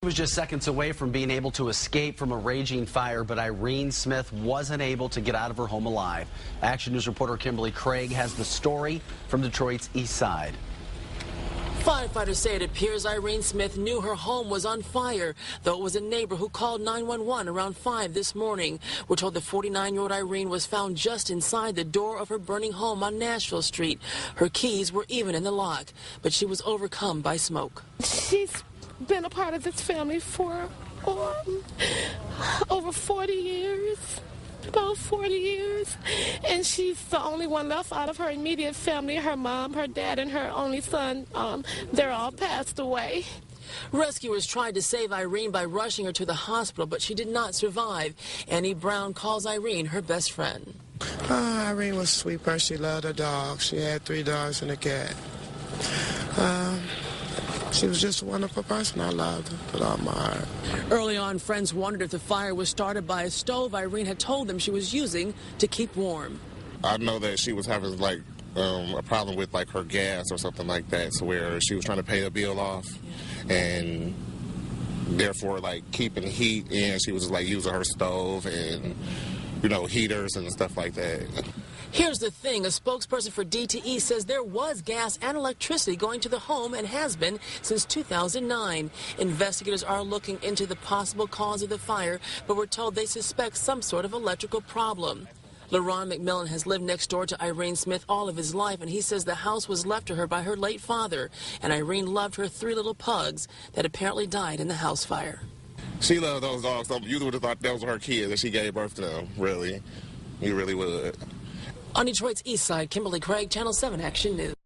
He was just seconds away from being able to escape from a raging fire, but Irene Smith wasn't able to get out of her home alive. Action News reporter Kimberly Craig has the story from Detroit's east side. Firefighters say it appears Irene Smith knew her home was on fire, though it was a neighbor who called 911 around 5 this morning. We're told the 49-year-old Irene was found just inside the door of her burning home on Nashville Street. Her keys were even in the lock, but she was overcome by smoke. She's been a part of this family for over 40 years. About 40 years, and she's the only one left out of her immediate family. Her mom, her dad, and her only son, they're all passed away. Rescuers tried to save Irene by rushing her to the hospital, but she did not survive. Annie Brown calls Irene her best friend. Irene was a sweet person. She loved her dog. She had 3 dogs and a cat. She was just a wonderful person. I loved her with all my heart. Early on, friends wondered if the fire was started by a stove Irene had told them she was using to keep warm. I know that she was having like a problem with like her gas or something like that, so where she was trying to pay a bill off, and therefore like keeping heat in, she was like using her stove and heaters and stuff like that. Here's the thing, a spokesperson for DTE says there was gas and electricity going to the home and has been since 2009. Investigators are looking into the possible cause of the fire, but we're told they suspect some sort of electrical problem. LaRon McMillan has lived next door to Irene Smith all of his life, and he says the house was left to her by her late father, and Irene loved her 3 little pugs that apparently died in the house fire. She loved those dogs. You would have thought those were her kids that she gave birth to them, really. You really would. On Detroit's east side, Kimberly Craig, Channel 7 Action News.